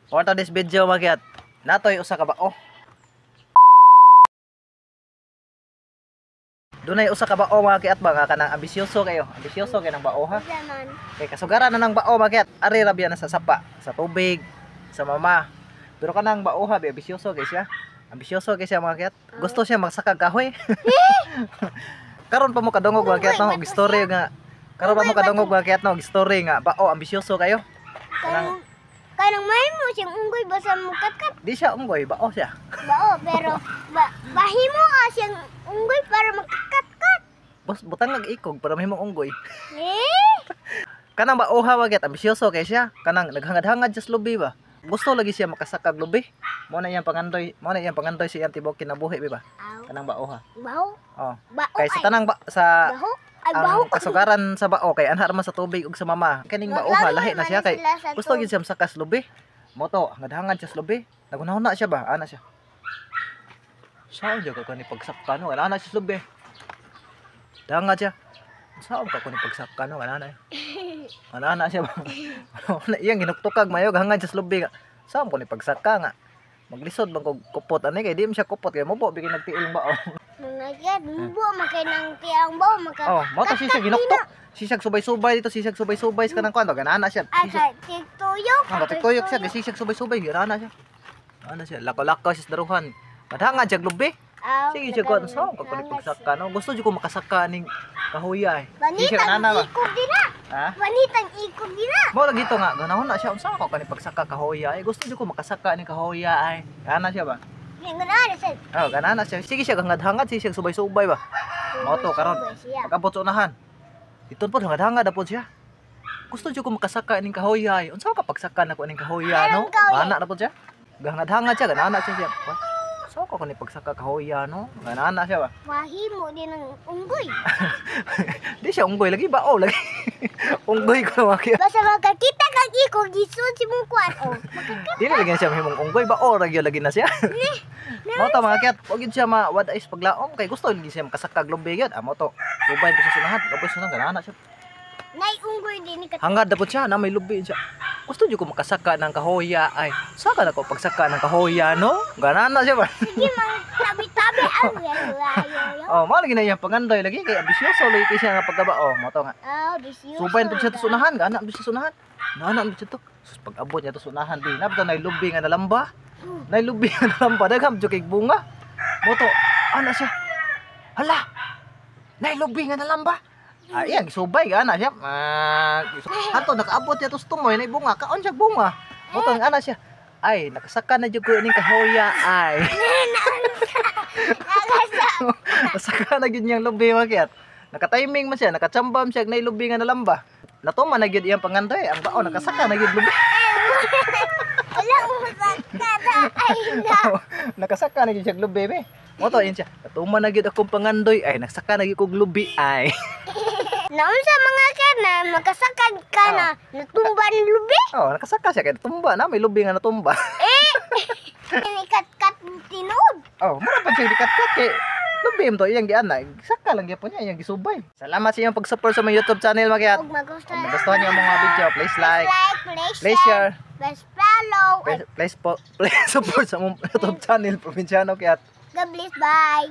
For today's video magyat, natoy usa ka bao. Dunay usa ka bao magyat ba nga kanang ambisyoso kayo. Ambisyoso kay nang bao ha. Kay kasugaran na nang bao magyat, ari rabya na sa sapa, sa tubig, sa mama. Pero kanang bao ha, ambisyoso kay siya. Ambisyoso kay siya magyat. Gusto siya magsakag kahoy. Karon pa mo kadungog magyat no, story nga. Karon pa mo kadungog magyat no, story nga bao ambisyoso kayo. Kanang may mo siyang unggoy basta mukatkat. Di siya unggoy, bao siya. Bao, pero bahimo ka siyang unggoy para magkatkat. Bos, butang nag-ikog para mahimong unggoy. Eh? Kanang bao ha magyat ambisyoso kay siya. Kanang naghangad-hangad just lubi ba. Gusto lagi siya makasakag lubi. Mo na iyang pangandoy si antibok kinabuhi ba. Kanang bao ha. Bao? Oh. Bao Kay sa tanang sa Bao? Ay, bao. ang kasugaran sa bao kay anhar man sa tubig ug sa mama. Kaning bao ha lahi na siya kay gusto gyud siya masakas lubi. Mo to, hangad-hangad siya sa lubi. Nagunahon na siya ba? Ana siya. Saan siya ka ni pagsakka no? Ana siya sa lubi. Dangad siya. Saan ka ni pagsakka no? Ana. Ana siya ba? Ano iyang ginuktukag mayog hangad siya sa lubi. Saan ko ni pagsakka nga? Maglisod bang kog kupot ani kay di man siya kupot kay mo po bigay nagtiil bao. Mga gad, mubo makay nang tiyang bao maka. Oh, mo to siya ginuktok. Sisag subay-subay dito, sisag subay-subay sa kanang kwanto. Ganana siya. Asa tiktuyok. Ang katiktoyok siya, sisag subay-subay, girana siya. Ano siya, lako-lako siya sa daruhan. Madhanga siya glubi. Sige siya ko, so, pagkulit pagsaka, no? Gusto siya ko makasaka ning kahuya eh. Banitang ikog dina. Ha? Banitang ikog dina. Mo lang dito nga, ganahon na siya, unsa ko kanang pagsaka kahuya eh. Gusto siya ko makasaka ning kahuya ay. Gana siya ba? Ganaan sa. Oh, ganana siya. Sige siya hangad-hangad, siya subay-subay ba. Mo to karon. Pagabot sa unahan. Dito po hangad-hangad apod siya. Gusto siya ko makasaka ning kahuya ay. Unsa ka pagsaka nako ning kahuya no? Bana na po siya. Hangad-hangad siya, ganana siya. So ko ni pagsaka kahoya no. Ganana siya ba? Mahimo din ng unggoy. Di siya unggoy lagi bao lagi. Unggoy ko makita. Basta magkakita kag iko gisod si mong kwan. Oh, Di na lagi siya mahimong unggoy bao lagi na siya. Mo to mga kiyat, wag siya mawad is paglaom kay gusto lagi siya makasaka globe gyud. Amo to. Ubay pa siya sunahan, ubay sunahan ganana siya. nay unggoy din ni kat. Hangad dapat siya na may lubi siya. Gusto niyo ko makasaka ng kahoya ay. Saka na ko pagsaka ng kahoya no? Ganana siya ba? Sige mang tabi-tabi ang layo. Oh, mo lagi na iyang pangandoy lagi kay ambisyoso lagi kay siya nga pagkaba oh, mo to nga. Oh, bisyo. Subay pa siya to sunahan, gana ba siya sunahan? Nana ba siya to? Sus pag abot niya to sunahan di na nay lubi nga nalamba. Nay lubi nga nalamba dagham jud kay bunga. Mo to, ana siya. Hala. Nay lubi nga nalamba. Ayan, subay gana siya. Ato nakaabot niya to tumoy nay bunga, kaon siya bunga. Mo to ana siya. Ay, nakasaka na jud ko ning kahoya ay. Nasaka na gyud niyang lubi makyat. Naka-timing man siya, nakatsambam siya nay lubi nga nalamba. Natuman na gyud iyang pangandoy, ang bao nakasaka na gyud lubi. Wala mo sakada. Ay na. Nakasaka na gyud siya lubi be. Mo to yun siya. Natuman na gyud akong pangandoy ay nagsaka na gyud kog lubi ay. Naon sa mga kana makasakad ka na natumban lubi? Oh, nakasaka siya kay natumba na may lubi nga natumba. Kat-kat tinud. Oh, mura pa siya dikat-kat kay lubi mo to iyang giana. Saka lang gyapon niya iyang gisubay. Salamat sa iyong pag-support sa mga YouTube channel magyat. Kung magustuhan. Kung magustuhan niyo ang mga video, please like, please please share, please follow. please support sa mga YouTube channel Probinsyano Kyat. God bless, bye.